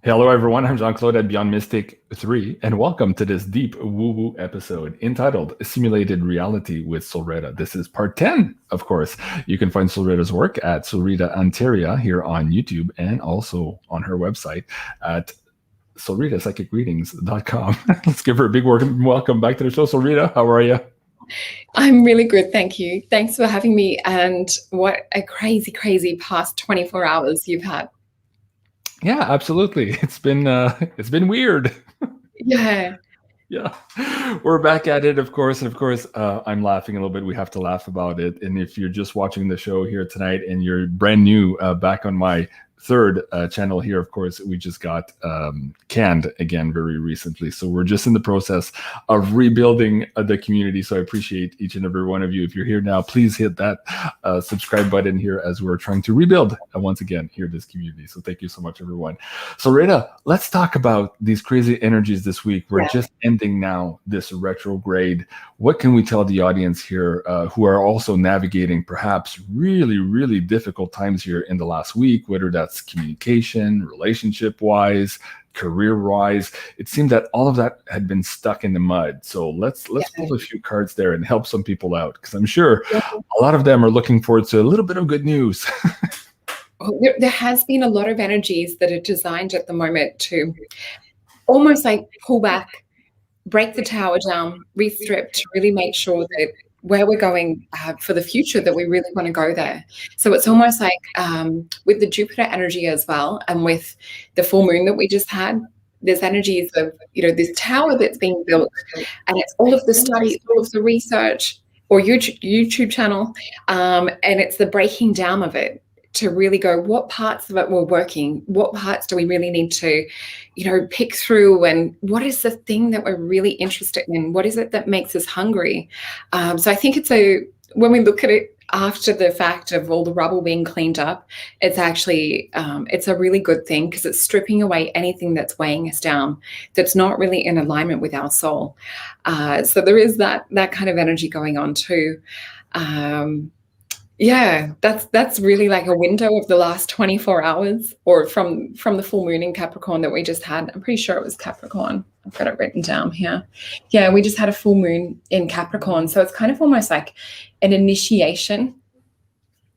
Hello, everyone. I'm Jean-Claude at BeyondMystic 3, and welcome to this deep woo-woo episode entitled Simulated Reality with SOLRETA. This is part 10, of course. You can find SOLRETA's work at SOLRETA Ontario here on YouTube and also on her website at SOLRETAPsychicreadings.com. Let's give her a big welcome back to the show. SOLRETA, how are you? I'm really good, thank you. Thanks for having me, and what a crazy, crazy past 24 hours you've had. Yeah, absolutely. It's been weird. Yeah. Yeah, we're back at it, of course. And of course, I'm laughing a little bit. We have to laugh about it. And if you're just watching the show here tonight and you're brand new back on my third channel here, of course, we just got canned again very recently. So we're just in the process of rebuilding the community. So I appreciate each and every one of you. If you're here now, please hit that subscribe button here as we're trying to rebuild once again here this community. So thank you so much, everyone. So Rita, let's talk about these crazy energies this week. We're just ending now this retrograde. What can we tell the audience here who are also navigating perhaps really, really difficult times here in the last week, whether that's communication, relationship-wise, career-wise? It seemed that all of that had been stuck in the mud. So let's pull a few cards there and help some people out, because I'm sure a lot of them are looking forward to a little bit of good news. There has been a lot of energies that are designed at the moment to almost like pull back, break the tower down, restrip, to really make sure that where we're going for the future, that we really want to go there. So it's almost like with the Jupiter energy as well, and with the full moon that we just had, there's energies of, this tower that's being built, and it's all of the study, all of the research, or YouTube channel, and it's the breaking down of it to really go, what parts of it were working? What parts do we really need to, pick through? And what is the thing that we're really interested in? What is it that makes us hungry? So I think when we look at it after the fact of all the rubble being cleaned up, it's actually, it's a really good thing, because it's stripping away anything that's weighing us down, that's not really in alignment with our soul. So there is that kind of energy going on too. Yeah, that's really like a window of the last 24 hours, or from the full moon in Capricorn that we just had. I'm pretty sure it was Capricorn. I've got it written down here. Yeah, we just had a full moon in Capricorn. So it's kind of almost like an initiation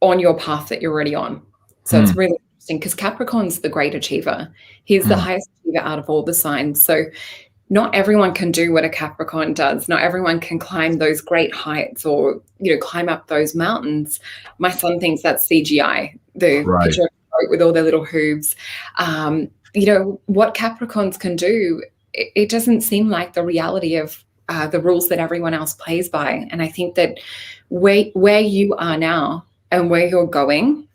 on your path that you're already on. So it's really interesting, because Capricorn's the great achiever. He's the highest achiever out of all the signs. So not everyone can do what a Capricorn does. Not everyone can climb those great heights, or, climb up those mountains. My son thinks that's CGI, the picture of a boat with all their little hooves. What Capricorns can do, it doesn't seem like the reality of the rules that everyone else plays by. And I think that where you are now and where you're going,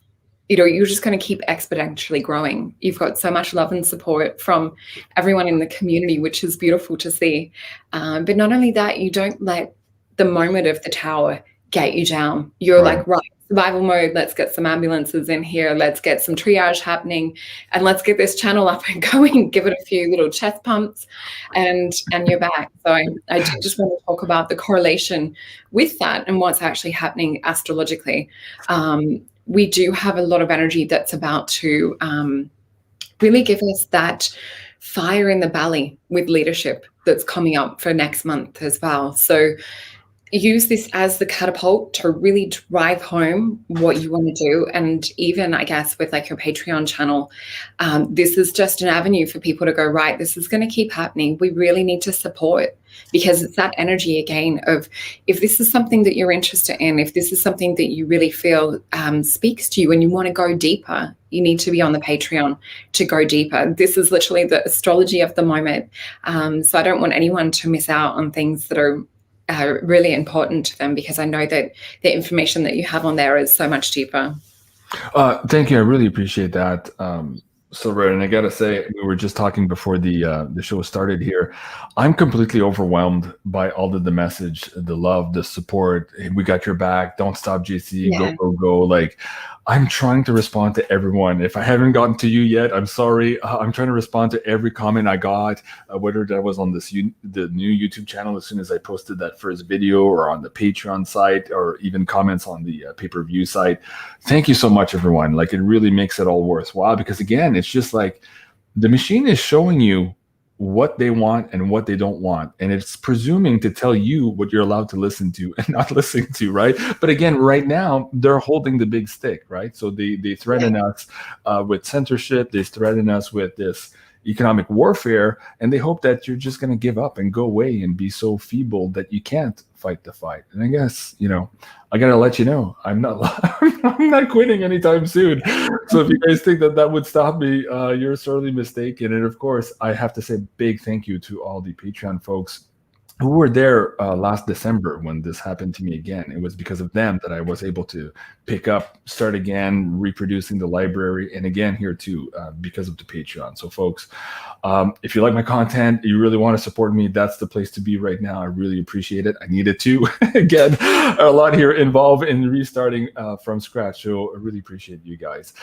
you're just going to keep exponentially growing. You've got so much love and support from everyone in the community, which is beautiful to see. But not only that, you don't let the moment of the tower get you down. You're like, right, survival mode, let's get some ambulances in here, let's get some triage happening, and let's get this channel up and going, give it a few little chest pumps, and you're back. So I just want to talk about the correlation with that and what's actually happening astrologically. We do have a lot of energy that's about to really give us that fire in the belly with leadership that's coming up for next month as well. So use this as the catapult to really drive home what you want to do. And even, I guess, with like your Patreon channel, this is just an avenue for people to go, right, this is going to keep happening. We really need to support, because it's that energy again of, if this is something that you're interested in, if this is something that you really feel speaks to you and you want to go deeper, you need to be on the Patreon to go deeper. This is literally the astrology of the moment. So I don't want anyone to miss out on things that are really important to them, because I know that the information that you have on there is so much deeper. Thank you. I really appreciate that. SOLRETA, and I gotta say, we were just talking before the show started here. I'm completely overwhelmed by all of the message, the love, the support. Hey, we got your back. Don't stop, JC. Go, go, go. Like, I'm trying to respond to everyone. If I haven't gotten to you yet, I'm sorry. I'm trying to respond to every comment I got, whether that was on the new YouTube channel as soon as I posted that first video, or on the Patreon site, or even comments on the pay-per-view site. Thank you so much, everyone. Like, it really makes it all worthwhile, because again, it's just like, the machine is showing you what they want and what they don't want, and it's presuming to tell you what you're allowed to listen to and not listen to, right? But again, right now they're holding the big stick, right? So they threaten us with censorship, they threaten us with this economic warfare, and they hope that you're just going to give up and go away and be so feeble that you can't fight the fight. And I guess, you know, I gotta let you know, I'm not I'm not quitting anytime soon. So if you guys think that that would stop me, you're sorely mistaken. And of course, I have to say big thank you to all the Patreon folks who were there last December when this happened to me again. It was because of them that I was able to pick up, start again, reproducing the library, and again here too, because of the Patreon. So folks, if you like my content, you really want to support me, that's the place to be right now. I really appreciate it. I need it too. Again, a lot here involved in restarting from scratch. So I really appreciate you guys.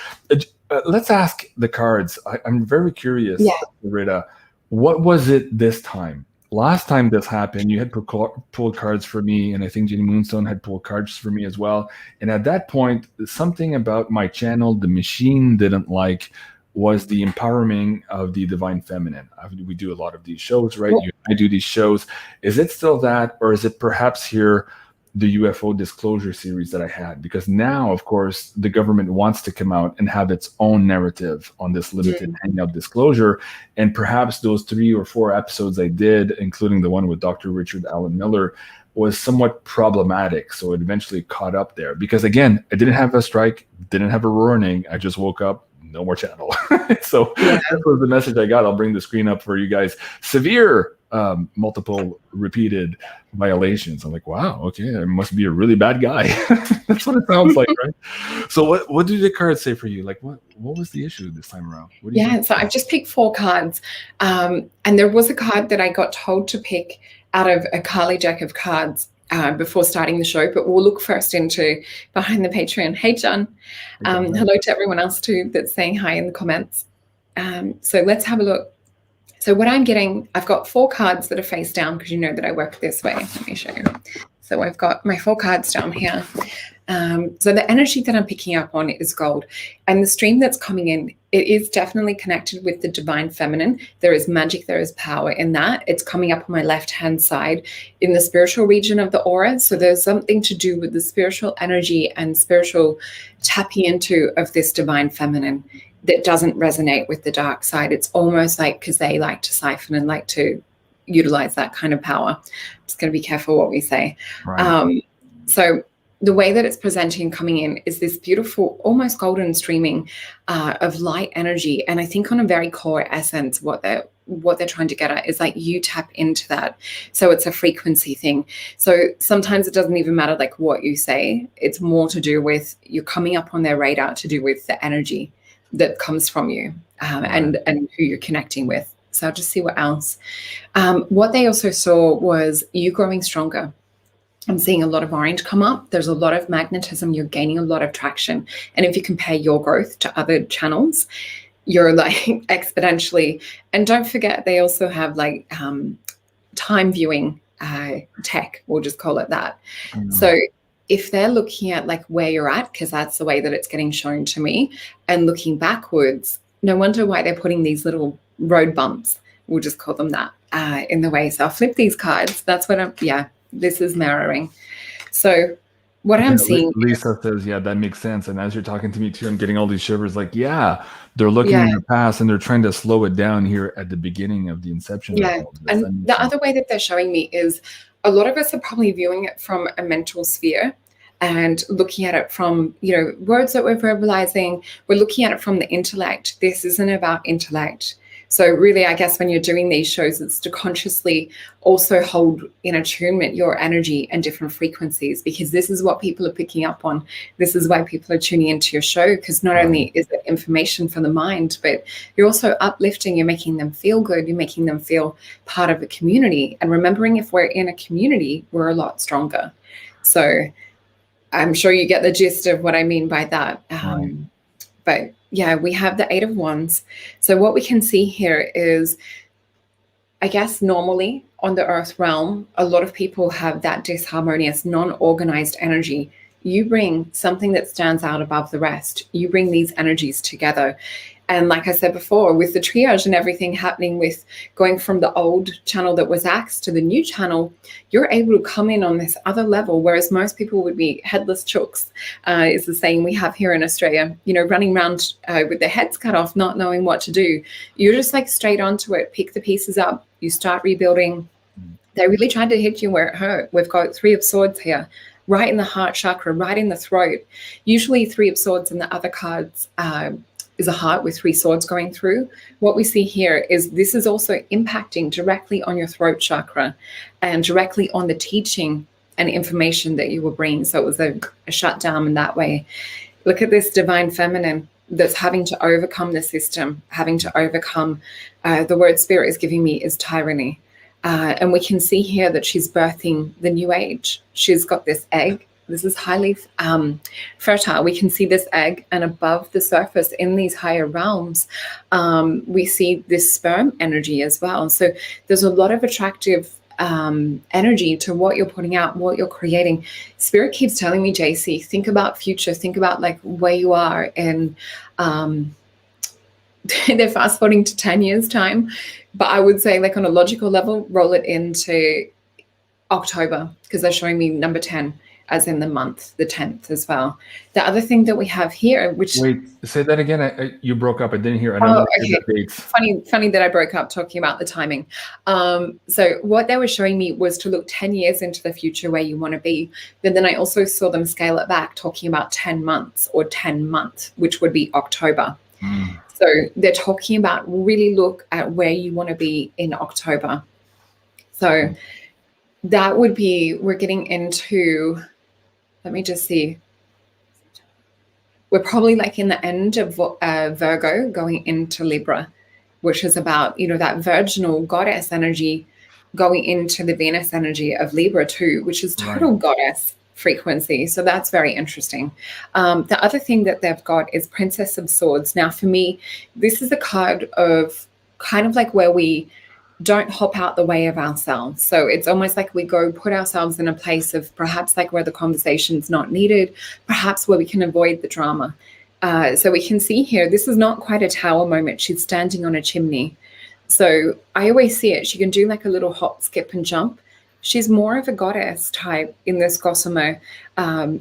Let's ask the cards. I'm very curious, Rita, what was it this time? Last time this happened, you had pulled cards for me, and I think Jenny Moonstone had pulled cards for me as well. And at that point, something about my channel, the machine didn't like, was the empowering of the divine feminine. We do a lot of these shows, right? I do these shows. Is it still that, or is it perhaps here the UFO disclosure series that I had? Because now, of course, the government wants to come out and have its own narrative on this limited hangout disclosure. And perhaps those 3 or 4 episodes I did, including the one with Dr. Richard Allen Miller, was somewhat problematic. So it eventually caught up there. Because again, I didn't have a strike, didn't have a warning. I just woke up, no more channel. So that was the message I got. I'll bring the screen up for you guys. Severe multiple repeated violations. I'm like, wow, okay, I must be a really bad guy. That's what it sounds like, right? So what do the cards say for you? Like, what was the issue this time around? What do you think? So I've just picked 4 cards, and there was a card that I got told to pick out of a Kali deck of cards before starting the show, but we'll look first into behind the Patreon. Hey, John. Hello to everyone else too that's saying hi in the comments. So let's have a look. So what I'm getting, I've got 4 cards that are face down, because you know that I work this way. Let me show you. So I've got my 4 cards down here. So the energy that I'm picking up on is gold. And the stream that's coming in, it is definitely connected with the divine feminine. There is magic, there is power in that. It's coming up on my left-hand side in the spiritual region of the aura. So there's something to do with the spiritual energy and spiritual tapping into of this divine feminine that doesn't resonate with the dark side. It's almost like, because they like to siphon and like to utilize that kind of power. I'm just going to be careful what we say. Right. So the way that it's presenting coming in is this beautiful, almost golden streaming of light energy. And I think on a very core essence, what they're trying to get at is like you tap into that. So it's a frequency thing. So sometimes it doesn't even matter like what you say. It's more to do with you're coming up on their radar, to do with the energy that comes from you and who you're connecting with. So I'll just see what else. What they also saw was you growing stronger. I'm seeing a lot of orange come up. There's a lot of magnetism. You're gaining a lot of traction. And if you compare your growth to other channels, you're like exponentially. And don't forget, they also have like time viewing tech, we'll just call it that. So if they're looking at like where you're at, because that's the way that it's getting shown to me, and looking backwards, no wonder why they're putting these little road bumps, we'll just call them that, in the way. So I'll flip these cards. That's what this is mirroring. So what I'm seeing. Lisa says, yeah, that makes sense. And as you're talking to me too, I'm getting all these shivers like, they're looking in the past and they're trying to slow it down here at the beginning of the inception. Yeah. And the other way that they're showing me is a lot of us are probably viewing it from a mental sphere and looking at it from, words that we're verbalizing. We're looking at it from the intellect. This isn't about intellect. So really, I guess when you're doing these shows, it's to consciously also hold in attunement your energy and different frequencies, because this is what people are picking up on. This is why people are tuning into your show, because not only is it information for the mind, but you're also uplifting, you're making them feel good, you're making them feel part of a community. And remembering, if we're in a community, we're a lot stronger. So I'm sure you get the gist of what I mean by that. But yeah, we have the 8 of Wands. So what we can see here is, I guess normally on the earth realm, a lot of people have that disharmonious, non-organized energy. You bring something that stands out above the rest. You bring these energies together. And like I said before, with the triage and everything happening with going from the old channel that was axed to the new channel, you're able to come in on this other level, whereas most people would be headless chooks, is the saying we have here in Australia, you know, running around with their heads cut off, not knowing what to do. You're just like straight onto it, pick the pieces up, you start rebuilding. They really tried to hit you where it hurt. We've got 3 of Swords here, right in the heart chakra, right in the throat. Usually 3 of Swords in the other cards is a heart with 3 swords going through. What we see here is this is also impacting directly on your throat chakra and directly on the teaching and information that you were bringing. So it was a shutdown in that way. Look at this divine feminine that's having to overcome the system, having to overcome, the word spirit is giving me is tyranny. And we can see here that she's birthing the new age. She's got this egg. This is highly fertile. We can see this egg, and above the surface in these higher realms, we see this sperm energy as well. So there's a lot of attractive energy to what you're putting out, what you're creating. Spirit keeps telling me, JC, think about future, think about like where you are. And they're fast forwarding to 10 years time. But I would say, like on a logical level, roll it into October, because they're showing me number 10 as in the month, the 10th as well. The other thing that we have here, which... Wait, say that again. You broke up. I didn't hear. I don't know the dates. Funny that I broke up talking about the timing. So what they were showing me was to look 10 years into the future where you want to be. But then I also saw them scale it back, talking about 10 months or 10 months, which would be October. So they're talking about really look at where you want to be in October. So that would be, we're getting into, let me just see. We're probably like in the end of Virgo going into Libra, which is about, you know, that virginal goddess energy going into the Venus energy of Libra too, which is total goddess frequency. So that's very interesting. The other thing that they've got is Princess of Swords. Now for me, this is a card of kind of like where we don't hop out the way of ourselves. So it's almost like we go put ourselves in a place of perhaps like where the conversation's not needed, perhaps where we can avoid the drama. So we can see here, this is not quite a tower moment. She's standing on a chimney. So I always see it. She can do like a little hop, skip and jump. She's more of a goddess type in this gossamer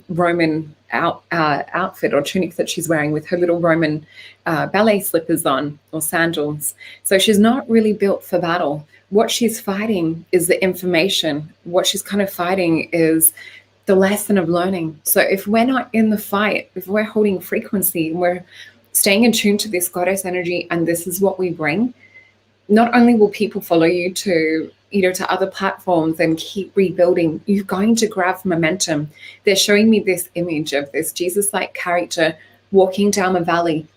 Roman outfit or tunic that she's wearing with her little Roman ballet slippers on or sandals. So she's not really built for battle. What she's fighting is the information. What she's kind of fighting is the lesson of learning. So if we're not in the fight, if we're holding frequency and we're staying in tune to this goddess energy and this is what we bring, not only will people follow you to, you know, to other platforms and keep rebuilding, you're going to grab momentum. They're showing me this image of this Jesus-like character walking down a valley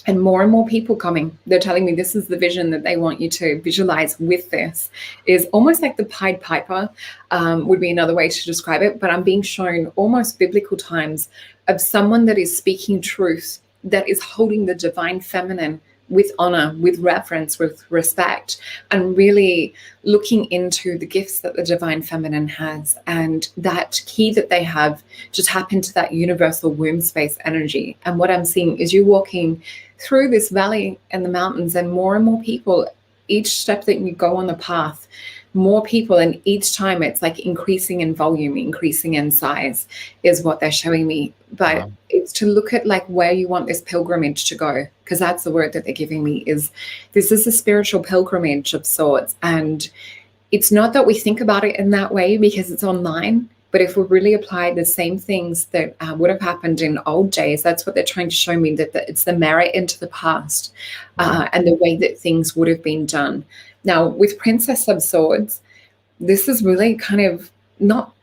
and more people coming. They're telling me this is the vision that they want you to visualize with this. Is almost like the Pied Piper would be another way to describe it, but I'm being shown almost biblical times of someone that is speaking truth, that is holding the divine feminine with honor, with reverence, with respect, and really looking into the gifts that the divine feminine has and that key that they have to tap into that universal womb space energy. And what I'm seeing is you walking through this valley and the mountains, and more people, each step that you go on the path, more people, and each time it's like increasing in volume, increasing in size is what they're showing me. But it's to look at like where you want this pilgrimage to go, because that's the word that they're giving me, is this is a spiritual pilgrimage of sorts. And it's not that we think about it in that way because it's online, but if we really apply the same things that would have happened in old days, that's what they're trying to show me, that it's the mirror into the past and the way that things would have been done. Now, with Princess of Swords, this is really kind of not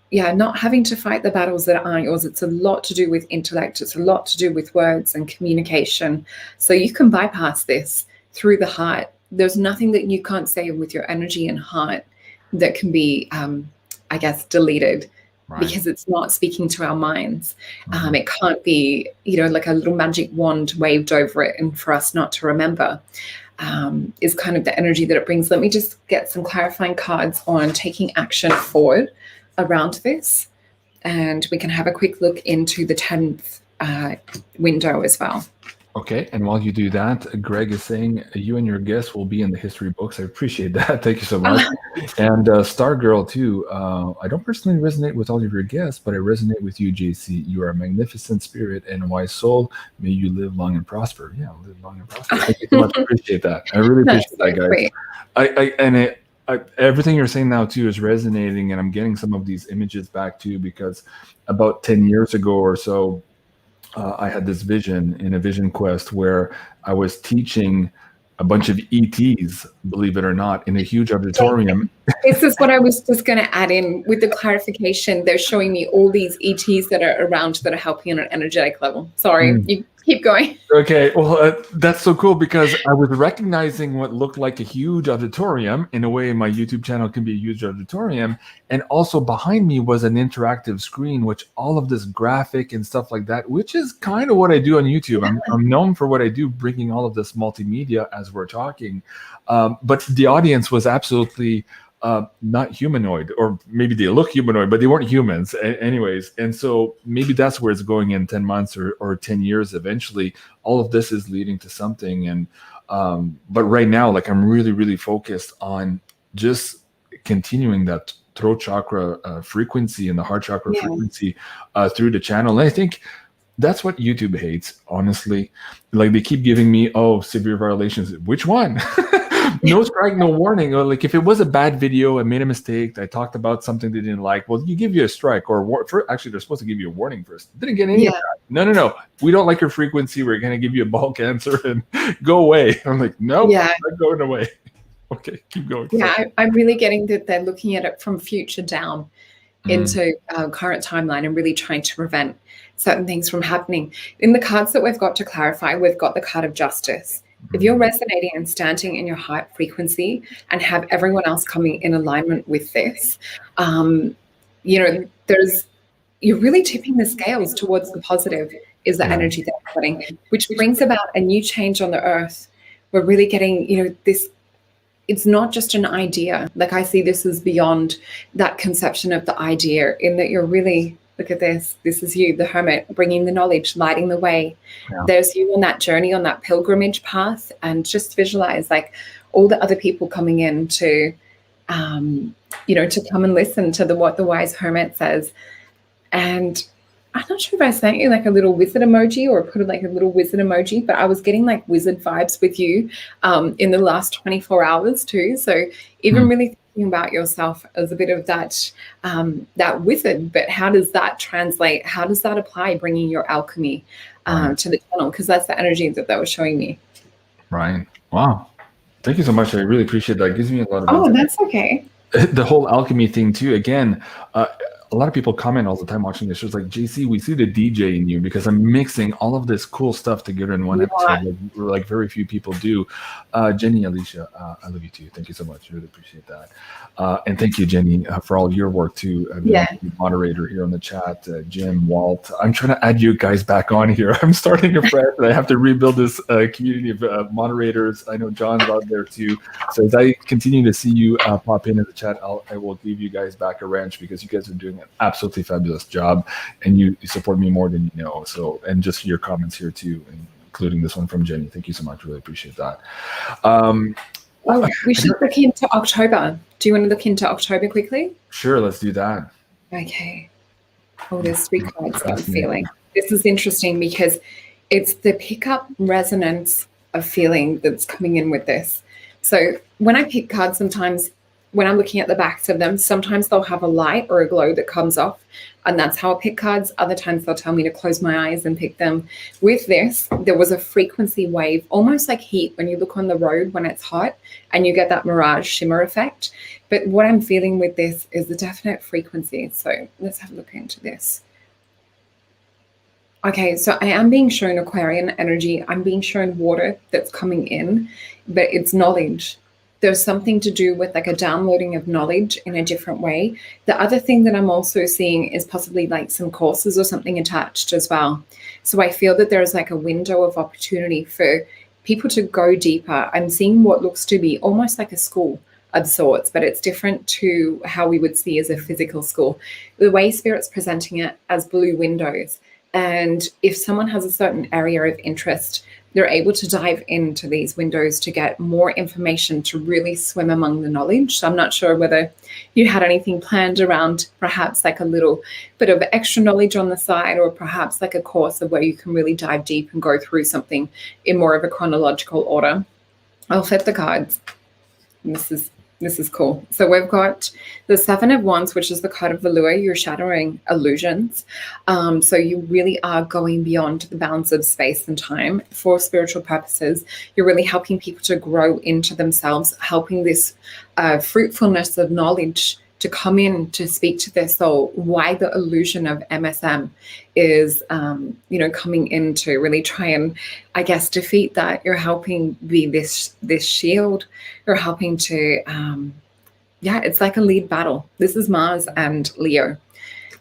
having to fight the battles that aren't yours. It's a lot to do with intellect. It's a lot to do with words and communication. So you can bypass this through the heart. There's nothing that you can't say with your energy and heart that can be, I guess, deleted. Right. Because it's not speaking to our minds. It can't be, you know, like a little magic wand waved over it and for us not to remember. Is kind of the energy that it brings. Let me just get some clarifying cards on taking action forward around this, and we can have a quick look into the 10th window as well. Okay, and while you do that, Greg is saying you and your guests will be in the history books. I appreciate that. Thank you so much. And Stargirl too. I don't personally resonate with all of your guests, but I resonate with you, JC. You are a magnificent spirit and a wise soul. May you live long and prosper. Yeah, live long and prosper. Thank you so much. I appreciate that. I really appreciate that, guys. Everything you're saying now too is resonating, and I'm getting some of these images back too, because about 10 years ago or so, I had this vision in a vision quest where I was teaching a bunch of ETs, believe it or not, in a huge auditorium. This is what I was just going to add in with the clarification. They're showing me all these ETs that are around that are helping on an energetic level. Sorry, you keep going. Okay, well, that's so cool because I was recognizing what looked like a huge auditorium. In a way, my YouTube channel can be a huge auditorium. And also behind me was an interactive screen, which all of this graphic and stuff like that, which is kind of what I do on YouTube. I'm known for what I do, bringing all of this multimedia as we're talking. But the audience was absolutely not humanoid, or maybe they look humanoid, but they weren't humans anyways. And so maybe that's where it's going in 10 months or 10 years. Eventually, all of this is leading to something. And but right now, like, I'm really, really focused on just continuing that throat chakra frequency and the heart chakra frequency through the channel. And I think that's what YouTube hates, honestly. Like, they keep giving me, severe violations. Which one? No strike, no warning. Or like, if it was a bad video, I made a mistake, I talked about something they didn't like, well, you give you a strike, or actually, they're supposed to give you a warning first. Didn't get any of that. No. We don't like your frequency. We're going to give you a ball cancer and go away. I'm like, no, not going away. Okay, keep going. Yeah, I'm really getting that they're looking at it from future down into current timeline and really trying to prevent certain things from happening. In the cards that we've got to clarify, we've got the card of justice. If you're resonating and standing in your heart frequency and have everyone else coming in alignment with this, you're really tipping the scales towards the positive is the energy that we're putting, which brings about a new change on the earth. We're really getting, this, it's not just an idea. Like, I see this as beyond that conception of the idea, in that you're really, look at this. This is you, the hermit, bringing the knowledge, lighting the way. Yeah. There's you on that journey, on that pilgrimage path, and just visualize like all the other people coming in to, to come and listen to what the wise hermit says. And I'm not sure if I sent you like a little wizard emoji or put like a little wizard emoji, but I was getting like wizard vibes with you in the last 24 hours too. So even really thinking about yourself as a bit of that wizard, but how does that translate? How does that apply, bringing your alchemy to the channel? Because that's the energy that they were showing me. Right. Wow. Thank you so much. I really appreciate that. It gives me a lot of insight. That's okay. The whole alchemy thing too. Again, a lot of people comment all the time watching this show. It's like, JC, we see the DJ in you, because I'm mixing all of this cool stuff together in one episode, like very few people do. Jenny, Alicia, I love you too. Thank you so much. Really appreciate that. And thank you, Jenny, for all your work too. Moderator here on the chat, Jim, Walt. I'm trying to add you guys back on here. I'm starting afresh, and I have to rebuild this community of moderators. I know John's out there too. So as I continue to see you pop into the chat, I will give you guys back a wrench, because you guys are doing an absolutely fabulous job, and you support me more than you know. So, and just your comments here too, including this one from Jenny. Thank you so much. Really appreciate that. We should look into October. Do you want to look into October quickly? Sure, let's do that. Okay. There's 3 cards I'm feeling. This is interesting because it's the pickup resonance of feeling that's coming in with this. So when I pick cards, sometimes when I'm looking at the backs of them, sometimes they'll have a light or a glow that comes off, and that's how I pick cards. Other times they'll tell me to close my eyes and pick them. With this, there was a frequency wave, almost like heat when you look on the road when it's hot and you get that mirage shimmer effect. But what I'm feeling with this is the definite frequency. So let's have a look into this. Okay, so I am being shown Aquarian energy. I'm being shown water that's coming in, but it's knowledge. There's something to do with like a downloading of knowledge in a different way. The other thing that I'm also seeing is possibly like some courses or something attached as well. So I feel that there's like a window of opportunity for people to go deeper. I'm seeing what looks to be almost like a school of sorts, but it's different to how we would see as a physical school. The way Spirit's presenting it as blue windows, And if someone has a certain area of interest, they're able to dive into these windows to get more information, to really swim among the knowledge. So I'm not sure whether you had anything planned around perhaps like a little bit of extra knowledge on the side, or perhaps like a course of where you can really dive deep and go through something in more of a chronological order. I'll flip the cards. This is cool. So we've got the Seven of Wands, which is the card of Velour. You're shattering illusions. So you really are going beyond the bounds of space and time for spiritual purposes. You're really helping people to grow into themselves, helping this fruitfulness of knowledge to come in to speak to their soul. Why the illusion of MSM is, coming in to really try and, I guess, defeat that. You're helping be this shield. You're helping to, it's like a lead battle. This is Mars and Leo,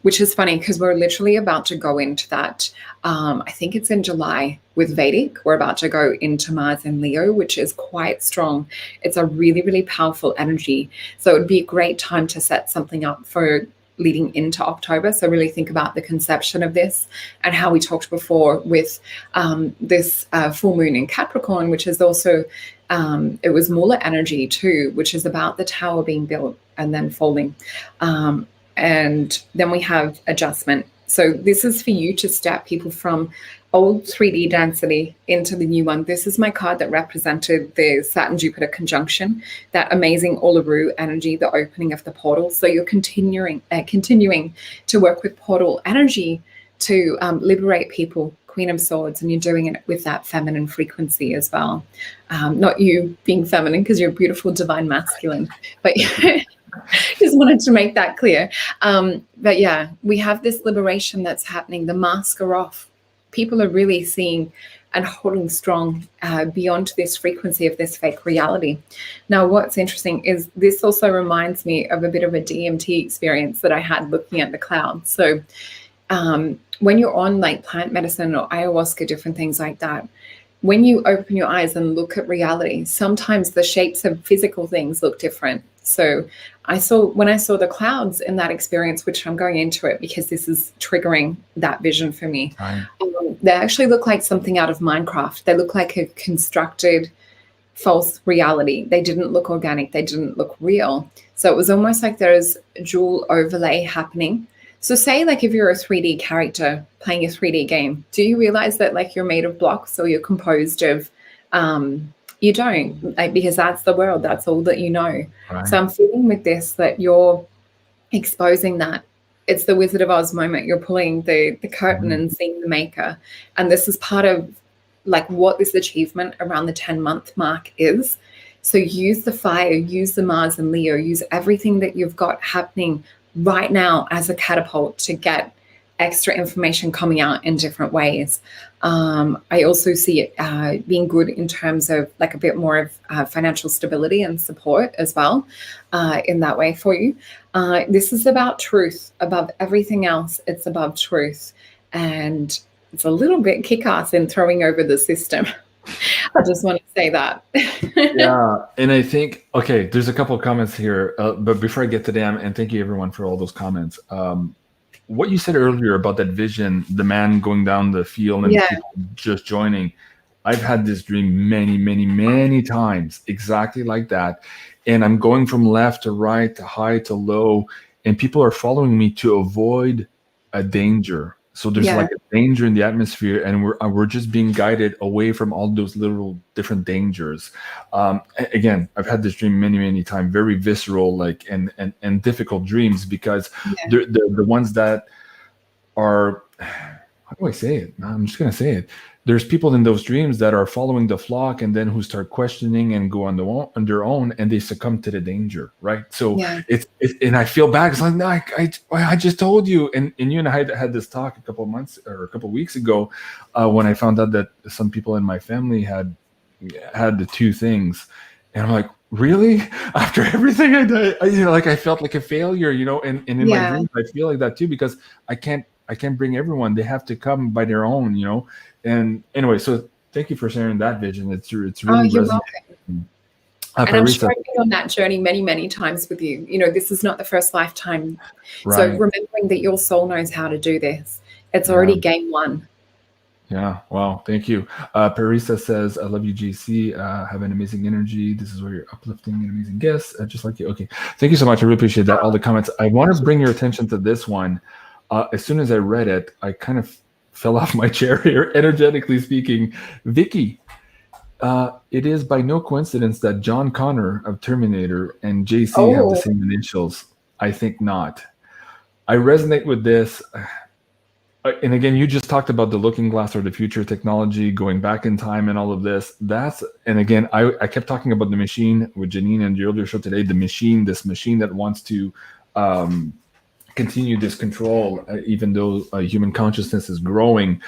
which is funny because we're literally about to go into that. I think it's in July with Vedic. We're about to go into Mars and Leo, which is quite strong. It's a really, really powerful energy. So it would be a great time to set something up for leading into October. So really think about the conception of this, and how we talked before with this full moon in Capricorn, which is also, it was Mula energy too, which is about the tower being built and then falling. And then we have adjustment. So this is for you to step people from old 3D density into the new one. This is my card that represented the Saturn-Jupiter conjunction, that amazing Uluru energy, the opening of the portal. So you're continuing to work with portal energy to liberate people, Queen of Swords, and you're doing it with that feminine frequency as well. Not you being feminine because you're beautiful, divine masculine, but just wanted to make that clear. But yeah, we have this liberation that's happening. The masks are off. People are really seeing and holding strong beyond this frequency of this fake reality. Now, what's interesting is this also reminds me of a bit of a DMT experience that I had looking at the clouds. So when you're on like plant medicine or ayahuasca, different things like that, when you open your eyes and look at reality, sometimes the shapes of physical things look different. So when I saw the clouds in that experience, which I'm going into it because this is triggering that vision for me, they actually look like something out of Minecraft. They look like a constructed false reality. They didn't look organic. They didn't look real. So it was almost like there's a jewel overlay happening. So say like if you're a 3D character playing a 3D game, do you realize that like you're made of blocks, or you're composed of, you don't, like, because that's the world, that's all that you know. Right. So I'm feeling with this that you're exposing that. It's the Wizard of Oz moment. You're pulling the curtain and seeing the maker. And this is part of like what this achievement around the 10-month mark is. So use the fire, use the Mars and Leo, use everything that you've got happening right now as a catapult to get extra information coming out in different ways. I also see it being good in terms of like a bit more of financial stability and support as well in that way for you. This is about truth. Above everything else, it's above truth. And it's a little bit kick-ass in throwing over the system. I just want to say that. Yeah, and I think, okay, there's a couple of comments here, but before I get to them, and thank you everyone for all those comments. What you said earlier about that vision, the man going down the field and people just joining, I've had this dream many, many, many times, exactly like that. And I'm going from left to right, to high to low, and people are following me to avoid a danger. So there's like a danger in the atmosphere, and we're just being guided away from all those little different dangers. Again, I've had this dream many, many times, very visceral, like and difficult dreams, because they're the ones that are, how do I say it? I'm just gonna say it. There's people in those dreams that are following the flock, and then who start questioning and go on their own, and they succumb to the danger, right? So it's and I feel bad. It's like, no, I just told you, and you and I had this talk a couple of months or a couple of weeks ago when I found out that some people in my family had the two things, and I'm like, really? After everything I did, like I felt like a failure, and in my dreams I feel like that too, because I can't bring everyone. They have to come by their own, And anyway, so thank you for sharing that vision. It's really welcome. And I'm sure I've been on that journey many, many times with you. This is not the first lifetime. Right. So remembering that your soul knows how to do this. It's already game one. Yeah. Wow. Thank you. Parisa says, I love you, JC. Have an amazing energy. This is where you're uplifting an amazing guest, just like you. Okay. Thank you so much. I really appreciate that. All the comments. I want to bring your attention to this one. As soon as I read it, I kind of fell off my chair here, energetically speaking. Vicky, it is by no coincidence that John Connor of Terminator and JC have the same initials. I think not. I resonate with this. And again, you just talked about the looking glass or the future technology, going back in time and all of this. And again, I kept talking about the machine with Janine and the earlier show today, this machine that wants to continue this control, even though human consciousness is growing.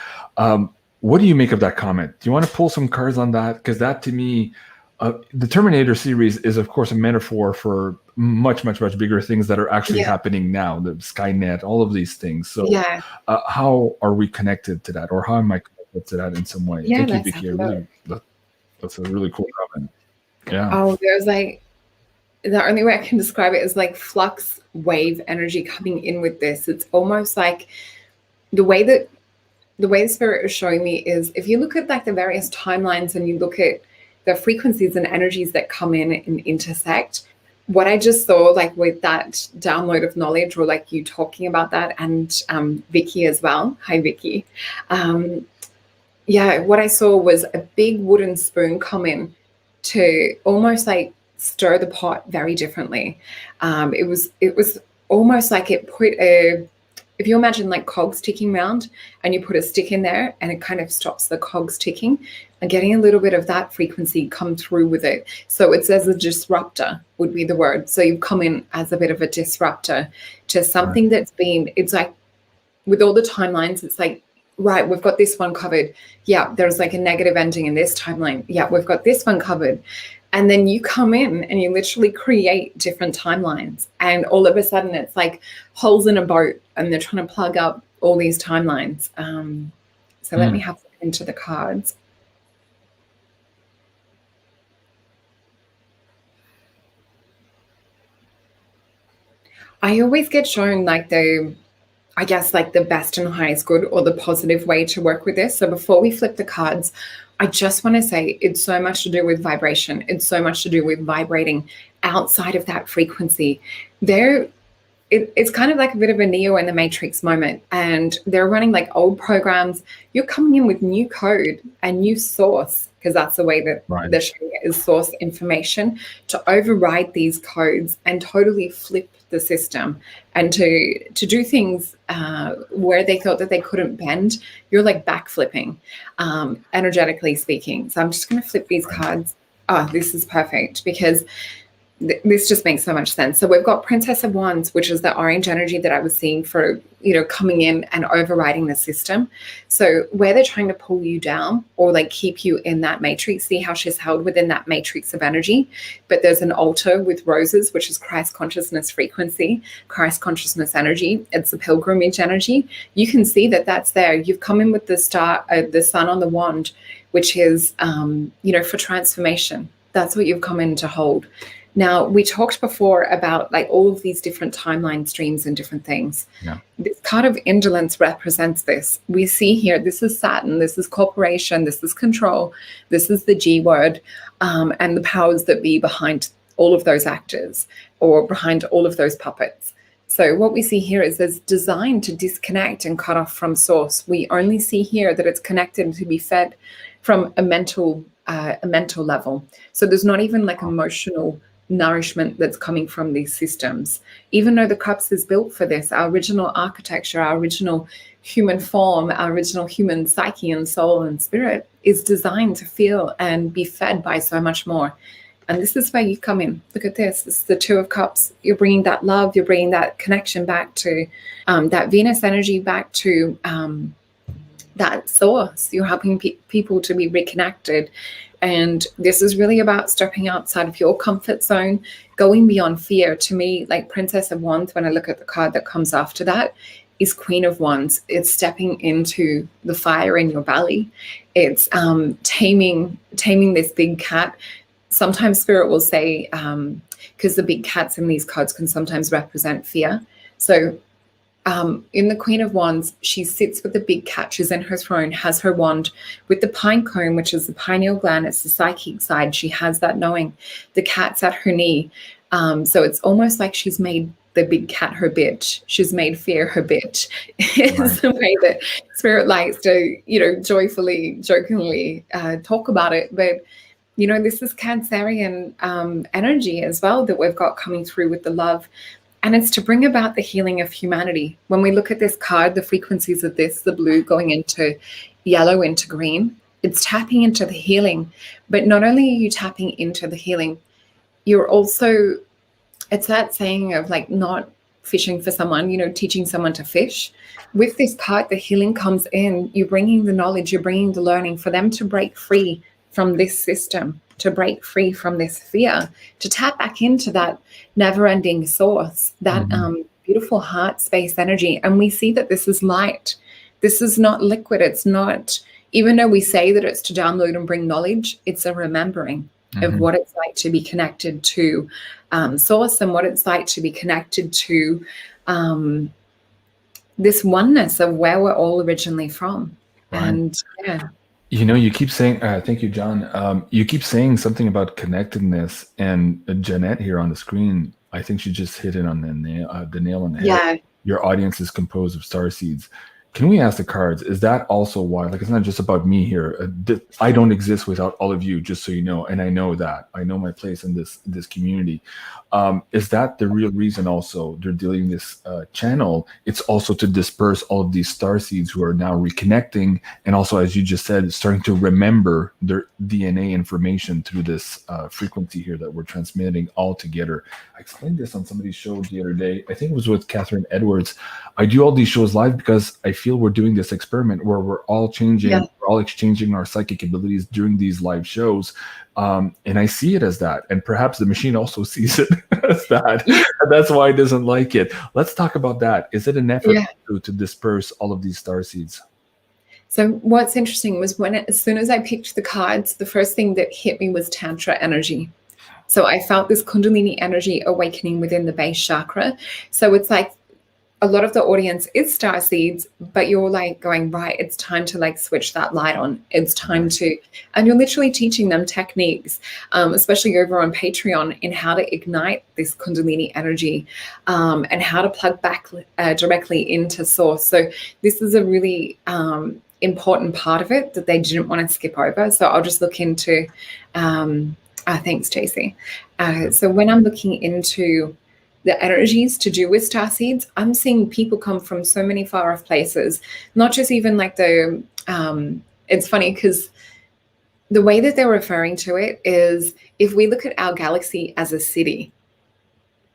What do you make of that comment? Do you want to pull some cards on that? Because that, to me, the Terminator series is, of course, a metaphor for much, much, much bigger things that are actually happening now, the Skynet, all of these things. So how are we connected to that? Or how am I connected to that in some way? Yeah, thank you, Vicky. That's a really cool comment. Yeah. Oh, there's like, the only way I can describe it is like flux wave energy coming in with this. It's almost like the way the spirit is showing me is, if you look at like the various timelines and you look at the frequencies and energies that come in and intersect, what I just saw, like with that download of knowledge, or like you talking about that, and Vicky as well. Hi, Vicky. What I saw was a big wooden spoon come in to almost like stir the pot very differently. It was almost like it put if you imagine like cogs ticking round and you put a stick in there and it kind of stops the cogs ticking, and getting a little bit of that frequency come through with it. So it's as a disruptor would be the word. So you come in as a bit of a disruptor to something that's been, it's like with all the timelines, it's like, right, we've got this one covered. Yeah, there's like a negative ending in this timeline. Yeah, we've got this one covered. And then you come in and you literally create different timelines. And all of a sudden it's like holes in a boat and they're trying to plug up all these timelines. So let me have into the cards. I always get shown like the best and highest good, or the positive way to work with this. So before we flip the cards, I just want to say it's so much to do with vibration. It's so much to do with vibrating outside of that frequency. It's kind of like a bit of a Neo in the Matrix moment, and they're running like old programs. You're coming in with new code and new source, because that's the way that they're showing it, is source information, to override these codes and totally flip the system, and to do things where they thought that they couldn't bend. You're like backflipping, energetically speaking. So I'm just going to flip these cards. Oh, this is perfect, because this just makes so much sense. So we've got Princess of Wands, which is the orange energy that I was seeing for, coming in and overriding the system. So where they're trying to pull you down or like keep you in that matrix, see how she's held within that matrix of energy. But there's an altar with roses, which is Christ consciousness frequency, Christ consciousness energy. It's the pilgrimage energy. You can see that that's there. You've come in with the star, the sun on the wand, which is, for transformation. That's what you've come in to hold. Now, we talked before about like all of these different timeline streams and different things. Yeah. This card of indolence represents this. We see here, this is Saturn, this is corporation, this is control, this is the G word, and the powers that be behind all of those actors, or behind all of those puppets. So what we see here is there's designed to disconnect and cut off from source. We only see here that it's connected to be fed from a mental level. So there's not even like emotional nourishment that's coming from these systems. Even though the cups is built for this, our original architecture, our original human form, our original human psyche and soul and spirit is designed to feel and be fed by so much more. And this is where you come in. Look at this. This is the Two of Cups. You're bringing that love. You're bringing that connection back to that Venus energy, back to that source. You're helping people to be reconnected. And this is really about stepping outside of your comfort zone, going beyond fear. To me, like Princess of Wands, when I look at the card that comes after that, is Queen of Wands. It's stepping into the fire in your belly. It's taming this big cat. Sometimes Spirit will say, because the big cats in these cards can sometimes represent fear. So in the Queen of Wands, she sits with the big cat. She's in her throne, has her wand with the pine cone, which is the pineal gland. It's the psychic side. She has that knowing. The cat's at her knee. So it's almost like she's made the big cat her bitch. She's made fear her bitch. It's the way that Spirit likes to, joyfully, jokingly talk about it. But, this is Cancerian energy as well that we've got coming through with the love. And it's to bring about the healing of humanity. When we look at this card, the frequencies of this, the blue going into yellow into green, it's tapping into the healing. But not only are you tapping into the healing, you're also, it's that saying of like not fishing for someone, teaching someone to fish. With this card, the healing comes in. You're bringing the knowledge, you're bringing the learning for them to break free from this system, to break free from this fear, to tap back into that never-ending source, that beautiful heart space energy. And we see that this is light. This is not liquid. It's not, even though we say that it's to download and bring knowledge, it's a remembering of what it's like to be connected to source, and what it's like to be connected to this oneness of where we're all originally from. Right. And yeah. You keep saying, thank you, John. You keep saying something about connectedness, and Jeanette here on the screen, I think she just hit it on the nail on the head. Yeah. Your audience is composed of star seeds. Can we ask the cards, is that also why, like, it's not just about me here. I don't exist without all of you, just so you know. And I know that. I know my place in this community. Is that the real reason also they're dealing this channel? It's also to disperse all of these star seeds who are now reconnecting. And also, as you just said, starting to remember their DNA information through this frequency here that we're transmitting all together. I explained this on somebody's show the other day. I think it was with Catherine Edwards. I do all these shows live because I feel we're doing this experiment where we're all changing, we're all exchanging our psychic abilities during these live shows. And I see it as that. And perhaps the machine also sees it as that. And that's why it doesn't like it. Let's talk about that. Is it an effort to disperse all of these star seeds? So what's interesting was as soon as I picked the cards, the first thing that hit me was Tantra energy. So I felt this Kundalini energy awakening within the base chakra. So it's like a lot of the audience is star seeds, but you're like going, right, it's time to like switch that light on. It's time to, and you're literally teaching them techniques, especially over on Patreon, in how to ignite this Kundalini energy and how to plug back directly into source. So this is a really important part of it that they didn't want to skip over. So I'll just look into, thanks, JC. So when I'm looking into the energies to do with star seeds, I'm seeing people come from so many far off places, not just even like it's funny because the way that they're referring to it is, if we look at our galaxy as a city,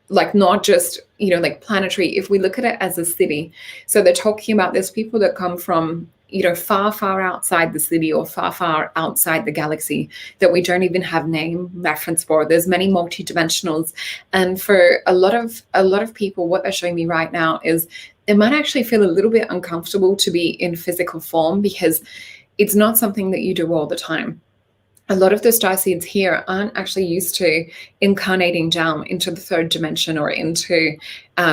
like not just, like planetary, if we look at it as a city, so they're talking about there's people that come from, far, far outside the city or far, far outside the galaxy that we don't even have name reference for. There's many multidimensionals. And for a lot of people, what they're showing me right now is they might actually feel a little bit uncomfortable to be in physical form because it's not something that you do all the time. A lot of the starseeds here aren't actually used to incarnating down into the third dimension or into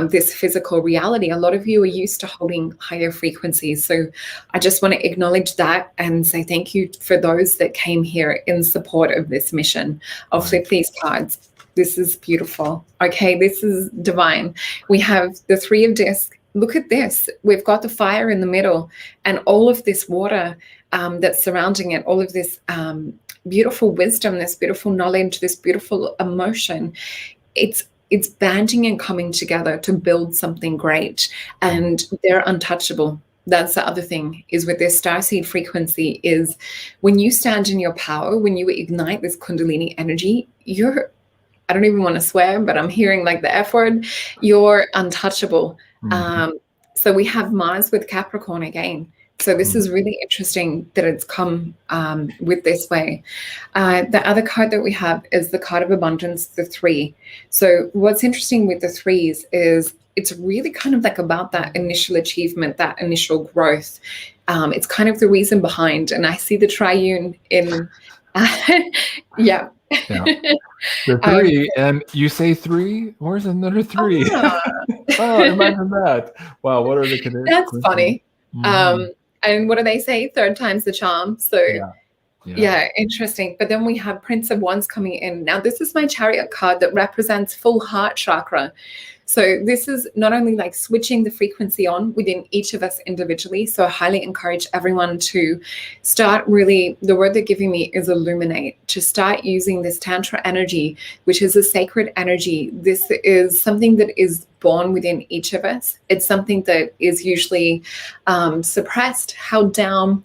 this physical reality. A lot of you are used to holding higher frequencies. So I just want to acknowledge that and say thank you for those that came here in support of this mission. I'll flip these cards. This is beautiful. Okay, this is divine. We have the Three of Discs. Look at this. We've got the fire in the middle and all of this water that's surrounding it, all of this beautiful wisdom, this beautiful knowledge, this beautiful emotion. It's banding and coming together to build something great, and they're untouchable. That's the other thing is with this starseed frequency is when you stand in your power, when you ignite this Kundalini energy, I don't even want to swear, but I'm hearing like the F word, you're untouchable. So we have Mars with Capricorn again. So this is really interesting that it's come with this way. The other card that we have is the card of abundance, the 3. So what's interesting with the 3s is it's really kind of like about that initial achievement, that initial growth. It's kind of the reason behind, and I see the triune in, yeah. The 3, and you say 3? Where's another 3? Oh, imagine that. Wow, what are the conditions? That's funny. And what do they say? Third time's the charm. So yeah, interesting. But then we have Prince of Wands coming in. Now, this is my Chariot card that represents full heart chakra. So this is not only like switching the frequency on within each of us individually. So I highly encourage everyone to start really, the word they're giving me is illuminate, to start using this Tantra energy, which is a sacred energy. This is something that is born within each of us. It's something that is usually suppressed, held down.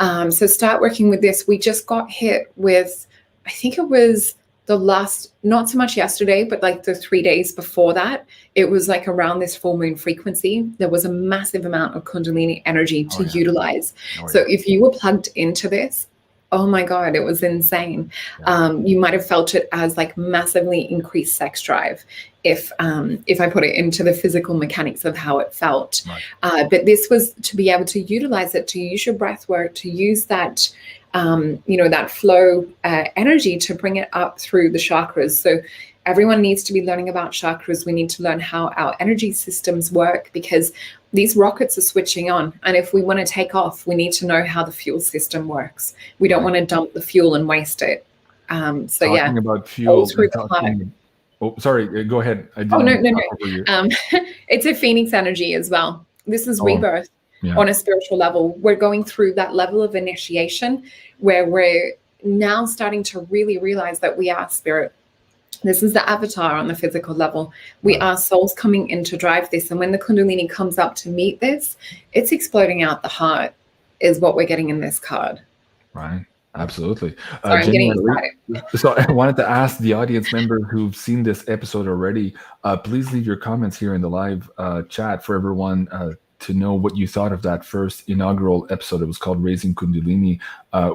So start working with this. We just got hit with, I think it was the last, not so much yesterday, but like the 3 days before that, it was like around this full moon frequency. There was a massive amount of Kundalini energy to utilize. So if you were plugged into this, oh my God, it was insane. You might have felt it as like massively increased sex drive if I put it into the physical mechanics of how it felt. But this was to be able to utilize it, to use your breath work, to use that that flow energy to bring it up through the chakras. So everyone needs to be learning about chakras. We need to learn how our energy systems work, because these rockets are switching on. And if we want to take off, we need to know how the fuel system works. We don't want to dump the fuel and waste it. Talking about fuel. Oh, sorry. Go ahead. No. It's a Phoenix energy as well. This is rebirth. On a spiritual level. We're going through that level of initiation where we're now starting to really realize that we are spirit. This is the avatar on the physical level. We are souls coming in to drive this. And when the Kundalini comes up to meet this, it's exploding out the heart is what we're getting in this card. Right. Absolutely. Sorry, I'm getting excited. So I wanted to ask the audience members who've seen this episode already, please leave your comments here in the live chat for everyone to know what you thought of that first inaugural episode. It was called Raising Kundalini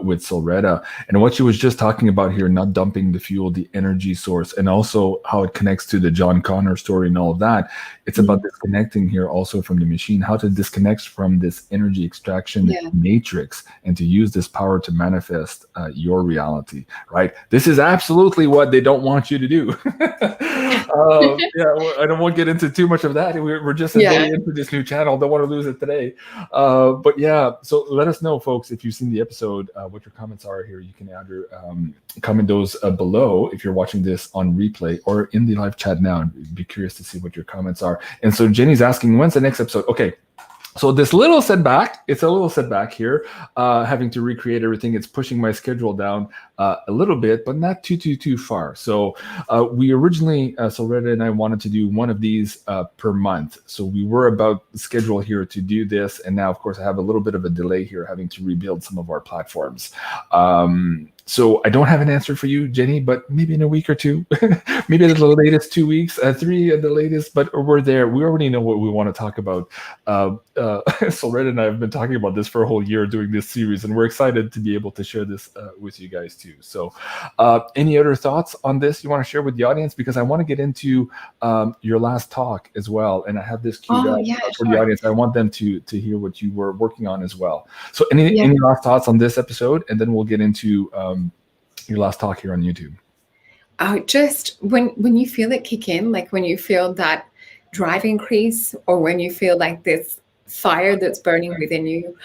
with SOLRETA. And what she was just talking about here, not dumping the fuel, the energy source, and also how it connects to the John Connor story and all of that. It's about disconnecting here also from the machine, how to disconnect from this energy extraction matrix and to use this power to manifest your reality, right? This is absolutely what they don't want you to do. I don't want to get into too much of that. We're just a day into this new channel. Don't want to lose it today. But yeah, so let us know, folks, if you've seen the episode, what your comments are here. You can either comment those below if you're watching this on replay or in the live chat now. I'd be curious to see what your comments are. And so Jenny's asking, when's the next episode? Okay. So this little setback, it's a little setback here, having to recreate everything. It's pushing my schedule down a little bit, but not too far. So we originally, SOLRETA and I wanted to do one of these per month. So we were about the schedule here to do this. And now, of course, I have a little bit of a delay here, having to rebuild some of our platforms. So I don't have an answer for you, Jenny, but maybe in a week or two, maybe at the latest 2 weeks, 3 at the latest, but we're there. We already know what we want to talk about. SOLRETA and I have been talking about this for a whole year doing this series, and we're excited to be able to share this with you guys too. So any other thoughts on this you want to share with the audience? Because I want to get into your last talk as well. And I have this queued up for the audience. I want them to hear what you were working on as well. So any last thoughts on this episode? And then we'll get into your last talk here on YouTube. Just when you feel it kick in, like when you feel that drive increase, or when you feel like this fire that's burning within you,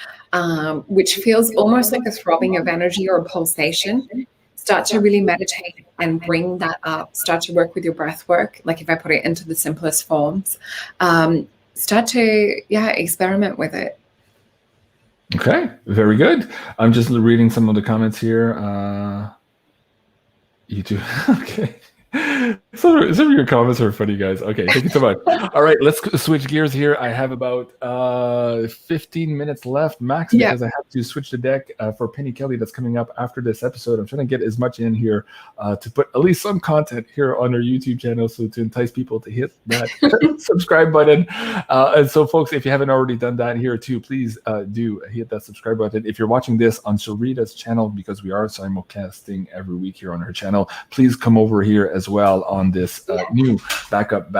which feels almost like a throbbing of energy or a pulsation, start to really meditate and bring that up. Start to work with your breath work. Like if I put it into the simplest forms, start to experiment with it. Okay, very good. I'm just reading some of the comments here. You too. Okay. Some of your comments are funny, guys. Okay, thank you so much. All right, let's switch gears here. I have about 15 minutes left max because I have to switch the deck for Penny Kelly that's coming up after this episode. I'm trying to get as much in here to put at least some content here on our YouTube channel, so to entice people to hit that subscribe button. And so, folks, if you haven't already done that here too, please do hit that subscribe button. If you're watching this on SOLRETA's channel, because we are simulcasting every week here on her channel, please come over here as well on this new backup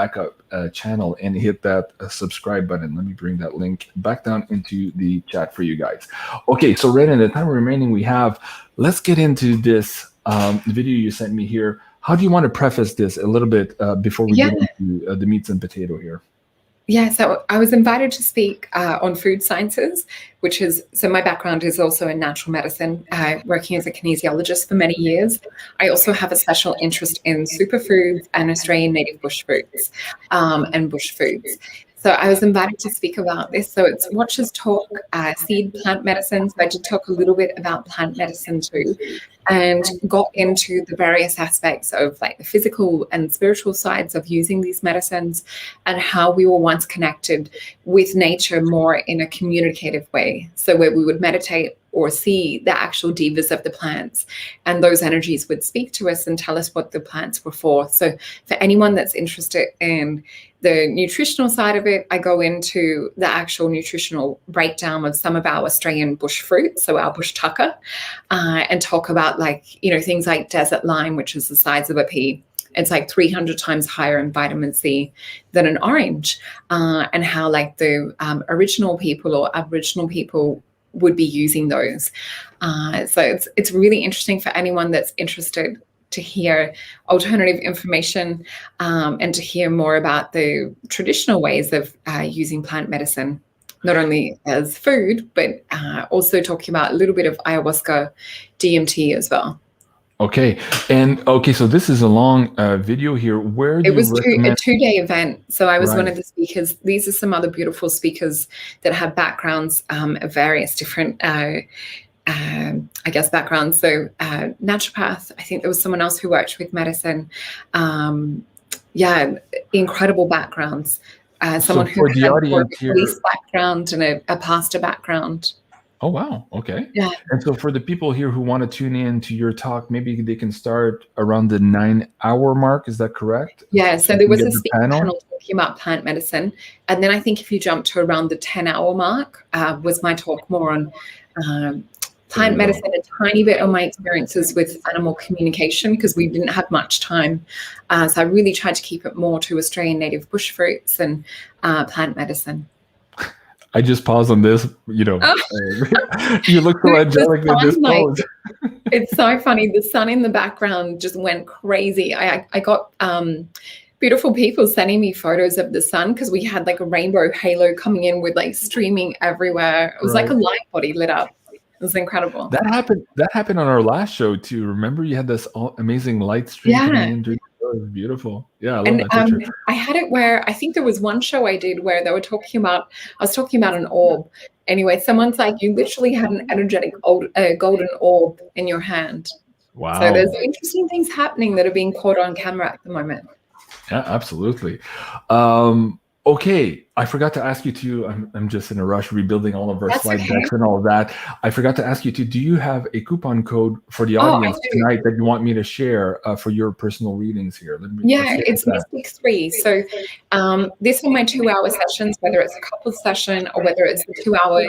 channel and hit that subscribe button. Let me bring that link back down into the chat for you guys. Okay, so right in the time remaining we have, let's get into this video you sent me here. How do you want to preface this a little bit before we get into the meats and potato here? Yeah, so I was invited to speak on food sciences, which is, so my background is also in natural medicine, working as a kinesiologist for many years. I also have a special interest in superfoods and Australian native bush foods and bush foods. So I was invited to speak about this. So it's Watchers Talk, Seed Plant Medicine. So I did talk a little bit about plant medicine too, and got into the various aspects of like the physical and spiritual sides of using these medicines, and how we were once connected with nature more in a communicative way. So where we would meditate or see the actual devas of the plants, and those energies would speak to us and tell us what the plants were for. So for anyone that's interested in the nutritional side of it, I go into the actual nutritional breakdown of some of our Australian bush fruits, so our bush tucker, and talk about like, you know, things like desert lime, which is the size of a pea. It's like 300 times higher in vitamin C than an orange, and how like the original people or Aboriginal people would be using those. So it's really interesting for anyone that's interested to hear alternative information, and to hear more about the traditional ways of using plant medicine, not only as food, but also talking about a little bit of ayahuasca, DMT as well. Okay, and okay, so this is a long video here. Where do it was you recommend? a 2-day event, so I was Right. one of the speakers. These are some other beautiful speakers that have backgrounds of various different I guess backgrounds. So naturopath, I think there was someone else who worked with medicine. Yeah, incredible backgrounds. Someone So who for the had audience a here- police background and a pastor background. Oh, wow. Okay. Yeah. And so for the people here who want to tune in to your talk, maybe they can start around the 9-hour mark. Is that correct? Yeah, so there was Get a the speaker panel? panel talking about plant medicine. And then I think if you jump to around the 10-hour mark, was my talk more on plant medicine, a tiny bit on my experiences with animal communication, because we didn't have much time. So I really tried to keep it more to Australian native bush fruits and plant medicine. I just paused on this, you know. You look so angelic in this pose. It's so funny. The sun in the background just went crazy. I got beautiful people sending me photos of the sun, because we had like a rainbow halo coming in with like streaming everywhere. It was like a light body lit up. It was incredible. That happened on our last show too. Remember, you had this amazing light stream coming in during the show. It was beautiful. Yeah, I love that picture. I had it where I think there was one show I did where they were talking about, I was talking about an orb. Anyway, someone's like, you literally had an energetic golden orb in your hand. Wow. So there's interesting things happening that are being caught on camera at the moment. Yeah, absolutely. Okay, I forgot to ask you too. I'm just in a rush rebuilding all of our slide decks and all of that. I forgot to ask you too, do you have a coupon code for the audience tonight that you want me to share for your personal readings here? It's Mystic 3. So this are my 2-hour sessions, whether it's a couple session or whether it's a 2-hour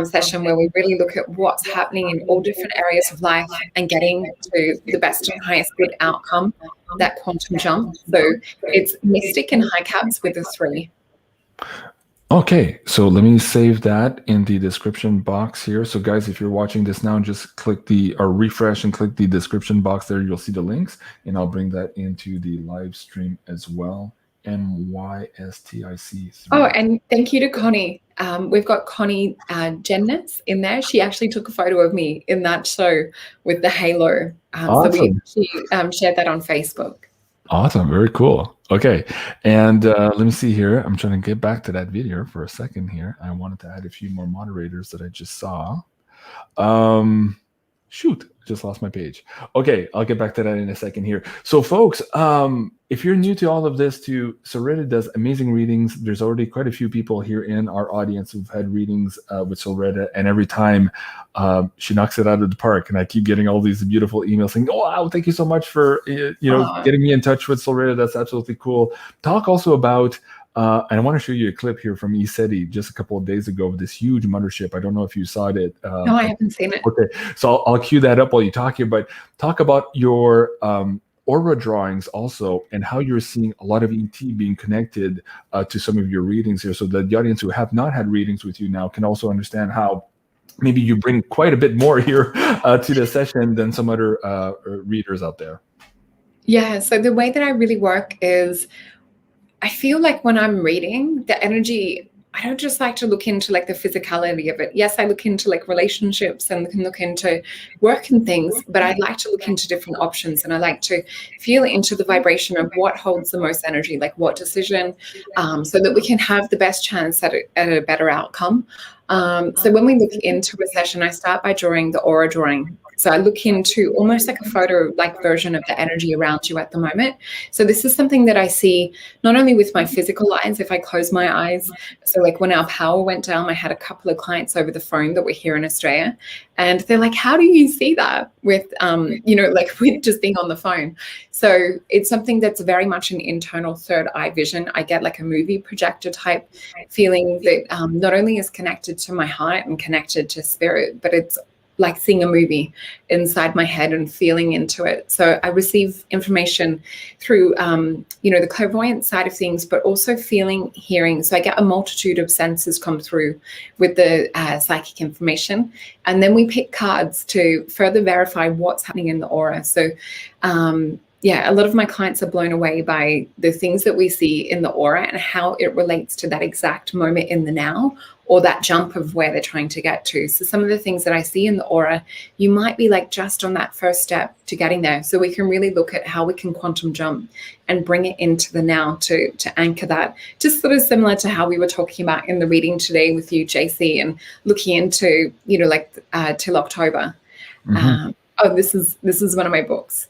session where we really look at what's happening in all different areas of life and getting to the best and highest good outcome, that quantum jump. So it's Mystic and high caps with a 3. Okay, so let me save that in the description box here. So guys, if you're watching this now, just click or refresh and click the description box there. You'll see the links, and I'll bring that into the live stream as well. MYSTIC. Oh, and thank you to Connie. We've got Connie Jenness in there. She actually took a photo of me in that show with the halo. Awesome. So she shared that on Facebook. Awesome. Very cool. Okay. And let me see here. I'm trying to get back to that video for a second here. I wanted to add a few more moderators that I just saw. Shoot, I just lost my page. Okay, I'll get back to that in a second here. So folks, if you're new to all of this too, SOLRETA does amazing readings. There's already quite a few people here in our audience who've had readings with SOLRETA, and every time she knocks it out of the park. And I keep getting all these beautiful emails saying, "Oh, wow, thank you so much for getting me in touch with SOLRETA. That's absolutely cool." Talk also about and I want to show you a clip here from ESETI just a couple of days ago of this huge mothership. I don't know if you saw it. No, I haven't seen it. Okay, so I'll cue that up while you talk here, but talk about your aura drawings also, and how you're seeing a lot of ET being connected to some of your readings here, so that the audience who have not had readings with you now can also understand how maybe you bring quite a bit more here to the session than some other readers out there. Yeah, so the way that I really work is I feel like when I'm reading the energy, I don't just like to look into like the physicality of it. Yes, I look into like relationships and can look into work and things, but I like to look into different options, and I like to feel into the vibration of what holds the most energy, like what decision, so that we can have the best chance at a better outcome. So when we look into a session, I start by drawing the aura drawing. So I look into almost like a photo-like version of the energy around you at the moment. So this is something that I see not only with my physical eyes, if I close my eyes. So like when our power went down, I had a couple of clients over the phone that were here in Australia, and they're like, how do you see that with, like with just being on the phone? So it's something that's very much an internal third eye vision. I get like a movie projector type feeling that not only is connected to my heart and connected to spirit, but it's like seeing a movie inside my head and feeling into it. So I receive information through, the clairvoyant side of things, but also feeling, hearing. So I get a multitude of senses come through with the psychic information. And then we pick cards to further verify what's happening in the aura. So, a lot of my clients are blown away by the things that we see in the aura and how it relates to that exact moment in the now, or that jump of where they're trying to get to. So some of the things that I see in the aura, you might be like just on that first step to getting there. So we can really look at how we can quantum jump and bring it into the now to anchor that. Just sort of similar to how we were talking about in the reading today with you, JC, and looking into, till October. Mm-hmm. This is one of my books.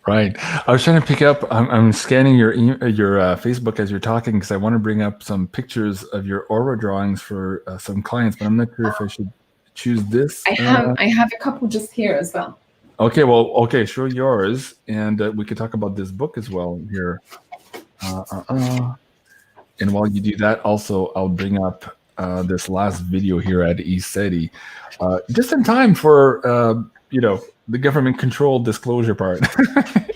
Right. I was trying to pick up, I'm scanning your Facebook as you're talking, because I want to bring up some pictures of your aura drawings for some clients, but I'm not sure if I should choose this. I have a couple just here as well. Okay, show yours, and we could talk about this book as well here. And while you do that, also, I'll bring up this last video here at ESETI, just in time for, the government-controlled disclosure part.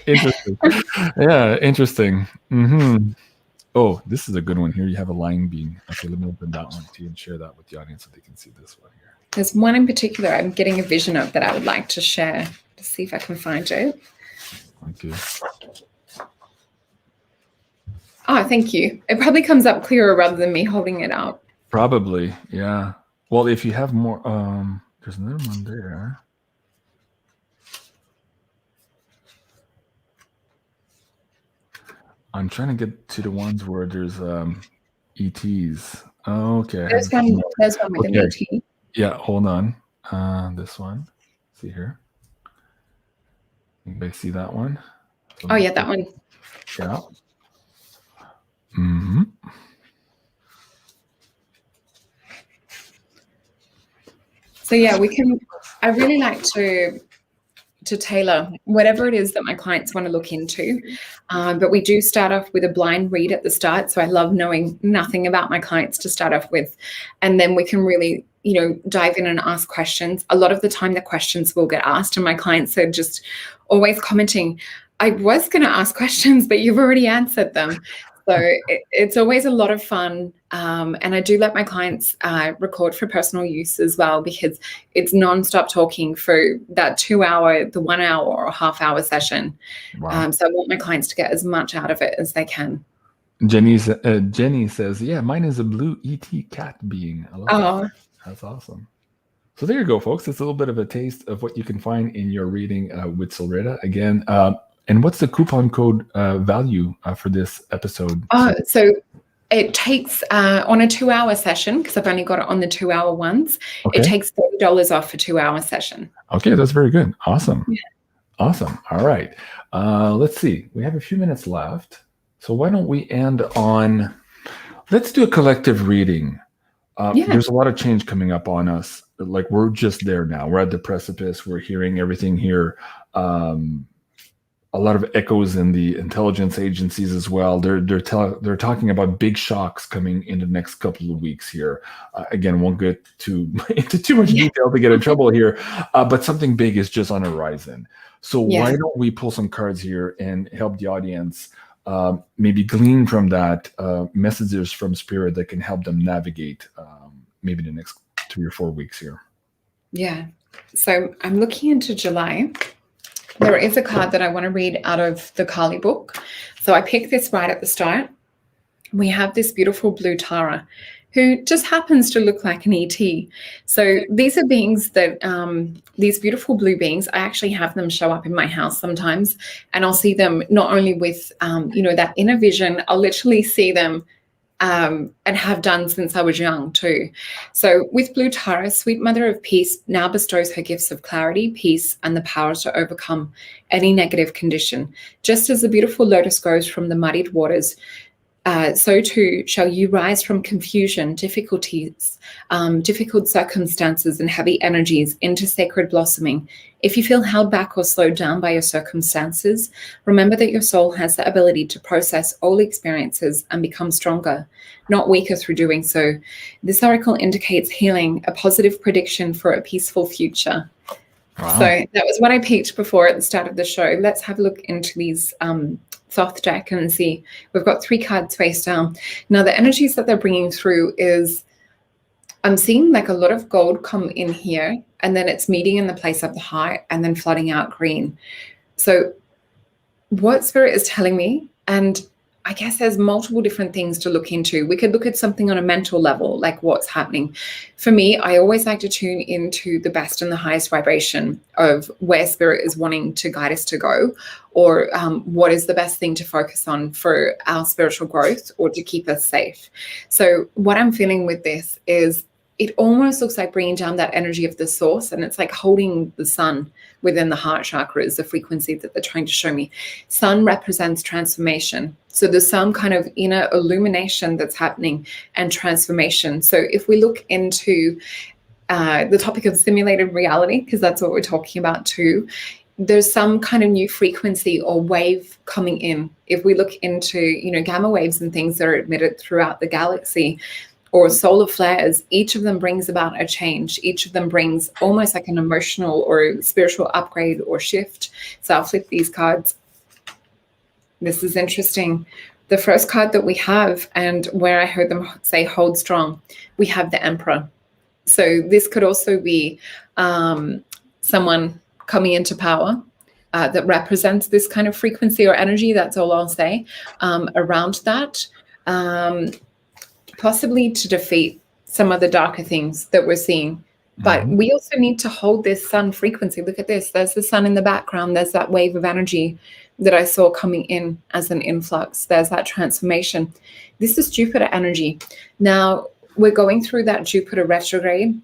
Interesting. Yeah, interesting. Mm-hmm. Oh, this is a good one here. You have a line being. Okay, let me open that one too and share that with the audience so they can see this one here. There's one in particular I'm getting a vision of that I would like to share. To see if I can find it. Okay. Oh, thank you. It probably comes up clearer rather than me holding it up. Probably, yeah. Well, if you have more, there's another one there. I'm trying to get to the ones where there's ETs. Oh, okay. There's one with an ET. Yeah, hold on. This one. See here. Anybody see that one? Oh, yeah, that one. Yeah. Mm-hmm. So yeah, I really like to tailor whatever it is that my clients want to look into. But we do start off with a blind read at the start. So I love knowing nothing about my clients to start off with. And then we can really, dive in and ask questions. A lot of the time the questions will get asked and my clients are just always commenting, I was going to ask questions, but you've already answered them. So it's always a lot of fun. And I do let my clients record for personal use as well, because it's nonstop talking for that 2 hour, the 1 hour or half hour session. Wow. So I want my clients to get as much out of it as they can. Jenny says, yeah, mine is a blue ET cat being. I love that. That's awesome. So there you go, folks. It's a little bit of a taste of what you can find in your reading with SOLRETA. Again, and what's the coupon code value for this episode? So it takes on a 2 hour session, because I've only got it on the 2 hour ones. Okay. It takes $30 off for 2 hour session. Okay, that's very good. Awesome. Yeah. Awesome. All right. Let's see. We have a few minutes left. So why don't we end on, let's do a collective reading. There's a lot of change coming up on us. Like, we're just there now. We're at the precipice. We're hearing everything here. A lot of echoes in the intelligence agencies as well. They're talking about big shocks coming in the next couple of weeks here. Again, won't get into too much detail to get in trouble here, but something big is just on the horizon. So why don't we pull some cards here and help the audience maybe glean from that messages from spirit that can help them navigate maybe the next 3 or 4 weeks here. Yeah. So I'm looking into July. There is a card that I want to read out of the Kali book. So I picked this right at the start. we have this beautiful blue Tara who just happens to look like an ET. So these are beings that, these beautiful blue beings, I actually have them show up in my house sometimes, and I'll see them not only with, that inner vision, I'll literally see them and have done since I was young too. So with Blue Tara, Sweet Mother of Peace now bestows her gifts of clarity, peace, and the power to overcome any negative condition. Just as the beautiful lotus goes from the muddied waters, so too shall you rise from confusion, difficulties, difficult circumstances, and heavy energies into sacred blossoming. If you feel held back or slowed down by your circumstances, remember that your soul has the ability to process all experiences and become stronger, not weaker through doing so. This oracle indicates healing, a positive prediction for a peaceful future. Wow. So that was what I picked before at the start of the show. Let's have a look into these Thoth deck and see. We've got 3 cards face down. Now the energies that they're bringing through is, I'm seeing like a lot of gold come in here, and then it's meeting in the place of the heart and then flooding out green. So what Spirit is telling me, and I guess there's multiple different things to look into. We could look at something on a mental level, like what's happening. For me, I always like to tune into the best and the highest vibration of where Spirit is wanting to guide us to go, or what is the best thing to focus on for our spiritual growth or to keep us safe. So what I'm feeling with this is, it almost looks like bringing down that energy of the source, and it's like holding the sun within the heart chakra is the frequency that they're trying to show me. Sun represents transformation. So there's some kind of inner illumination that's happening and transformation. So if we look into the topic of simulated reality, because that's what we're talking about too, there's some kind of new frequency or wave coming in. If we look into, gamma waves and things that are emitted throughout the galaxy, or solar flares, each of them brings about a change. Each of them brings almost like an emotional or spiritual upgrade or shift. So I'll flip these cards. This is interesting. The first card that we have, and where I heard them say hold strong, we have the Emperor. So this could also be someone coming into power that represents this kind of frequency or energy. That's all I'll say around that. Possibly to defeat some of the darker things that we're seeing. But we also need to hold this sun frequency. Look at this. There's the sun in the background. There's that wave of energy that I saw coming in as an influx. There's that transformation. This is Jupiter energy. Now, we're going through that Jupiter retrograde,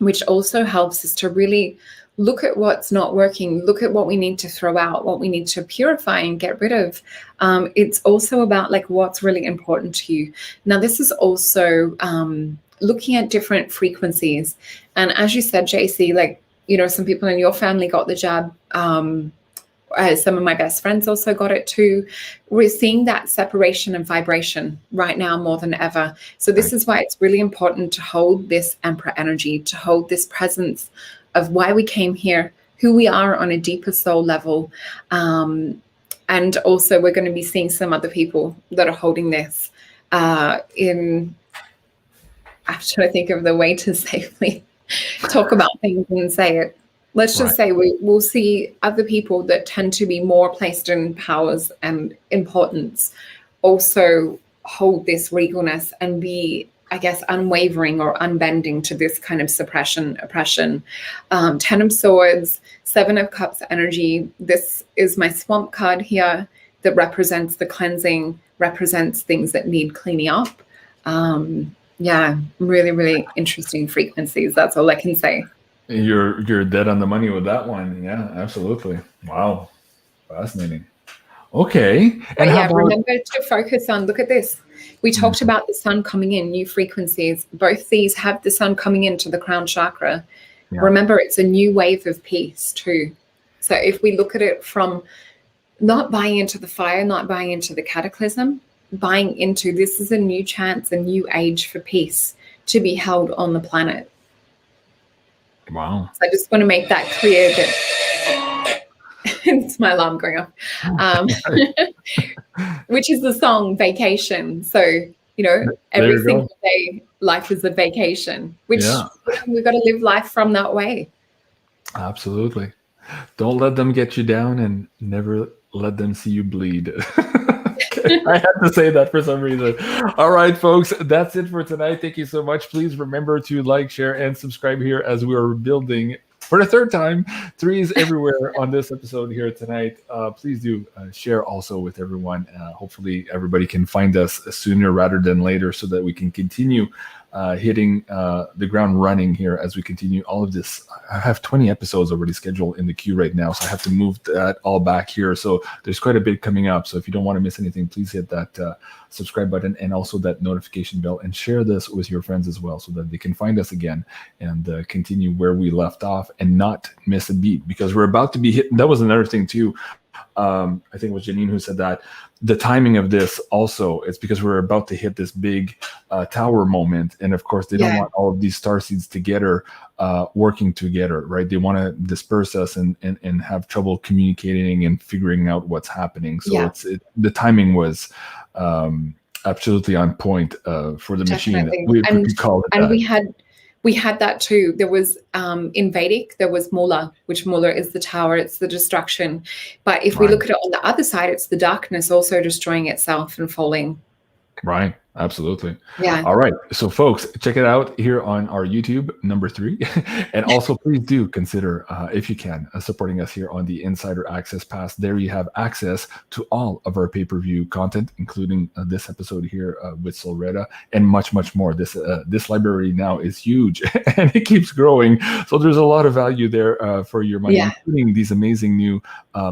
which also helps us to really look at what's not working, look at what we need to throw out, what we need to purify and get rid of. It's also about like what's really important to you. Now, this is also looking at different frequencies. And as you said, JC, like, some people in your family got the jab. Some of my best friends also got it too. We're seeing that separation and vibration right now more than ever. So this is why it's really important to hold this Emperor energy, to hold this presence of why we came here, who we are on a deeper soul level. And also we're going to be seeing some other people that are holding this I'm trying to think of the way to safely talk about things and say it. Let's just say we'll see other people that tend to be more placed in powers and importance also hold this regalness and be, I guess, unwavering or unbending to this kind of suppression, oppression. 10 of Swords, 7 of Cups energy. This is my swamp card here that represents the cleansing, represents things that need cleaning up. Yeah, really, really interesting frequencies. That's all I can say. You're dead on the money with that one. Yeah, absolutely. Wow. Fascinating. Okay. And remember to focus on, look at this. We talked about the sun coming in, new frequencies. Both these have the sun coming into the crown chakra. Yeah. Remember, it's a new wave of peace too. So if we look at it from not buying into the fire, not buying into the cataclysm, buying into this is a new chance, a new age for peace to be held on the planet. Wow. So I just want to make that clear that it's my alarm going off, which is the song Vacation. So, every single day, life is a vacation, which we've got to live life from that way. Absolutely. Don't let them get you down and never let them see you bleed. I had to say that for some reason. All right, folks, that's it for tonight. Thank you so much. Please remember to like, share, and subscribe here as we are building for the third time, threes everywhere on this episode here tonight. Please do share also with everyone. Hopefully everybody can find us sooner rather than later so that we can continue hitting the ground running here as we continue all of this. I have 20 episodes already scheduled in the queue right now, so I have to move that all back here. So there's quite a bit coming up. So if you don't want to miss anything, please hit that subscribe button and also that notification bell, and share this with your friends as well so that they can find us again and continue where we left off and not miss a beat, because we're about to be hit. That was another thing too. I think it was Janine who said that the timing of this also, it's because we're about to hit this big tower moment. And of course, they don't want all of these starseeds together, working together, right? They want to disperse us and have trouble communicating and figuring out what's happening. So the timing was absolutely on point for the machine. We call it and that. We had that too. There was in Vedic, there was Mula, which Mula is the tower, it's the destruction. But if we look at it on the other side, it's the darkness also destroying itself and falling. Right. Absolutely. Yeah. All right. So folks, check it out here on our YouTube, number 3. And also please do consider, if you can, supporting us here on the Insider Access Pass. There you have access to all of our pay-per-view content, including this episode here with SOLRETA and much, much more. This library now is huge and it keeps growing. So there's a lot of value there for your money, including these amazing new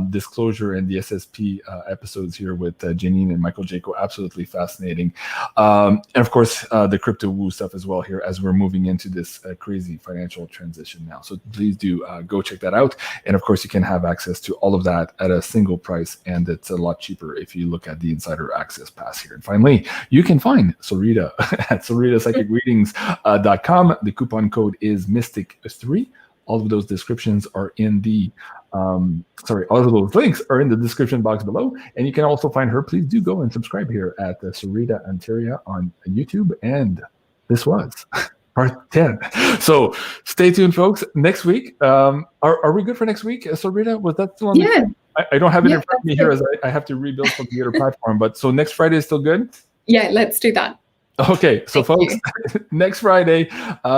disclosure and the SSP episodes here with Janine and Michael Jaco. Absolutely fascinating. And of course, the crypto woo stuff as well here as we're moving into this crazy financial transition now. So please do go check that out. And of course, you can have access to all of that at a single price. And it's a lot cheaper if you look at the Insider Access Pass here. And finally, you can find SOLRETA at SOLRETAPsychicreadings.com. The coupon code is Mystic3. All of those descriptions are in the all of those links are in the description box below, and you can also find her. Please do go and subscribe here at SOLRETA Anteria on YouTube. And this was part 10. So stay tuned, folks. Next week, are we good for next week? SOLRETA, was that still on? Yeah. I don't have it in front of me here as I have to rebuild from the other platform. But so next Friday is still good? Yeah, let's do that. Okay, so folks, next Friday,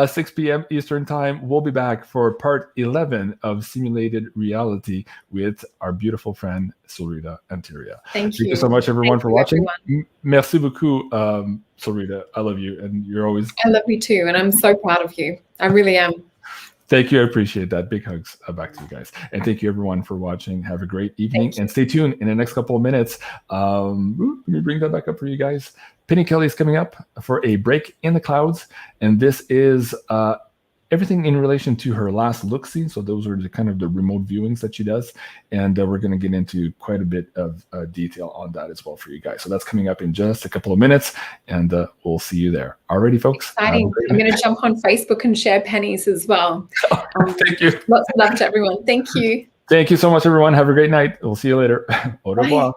6 p.m. Eastern Time, we'll be back for part 11 of Simulated Reality with our beautiful friend, SOLRETA Anteria. Thank you. Thank you so much, everyone, for watching. Merci beaucoup, SOLRETA. I love you, and you're always... I love you too, and I'm so proud of you. I really am. Thank you. I appreciate that. Big hugs back to you guys. And thank you, everyone, for watching. Have a great evening. And stay tuned in the next couple of minutes. Let me bring that back up for you guys. Penny Kelly is coming up for a break in the clouds. And this is everything in relation to her last look scene. So those are the kind of the remote viewings that she does. And we're going to get into quite a bit of detail on that as well for you guys. So that's coming up in just a couple of minutes. And we'll see you there. Alrighty, folks. Exciting. I'm going to jump on Facebook and share pennies as well. Thank you. Lots of love to everyone. Thank you. Thank you so much, everyone. Have a great night. We'll see you later. Au revoir.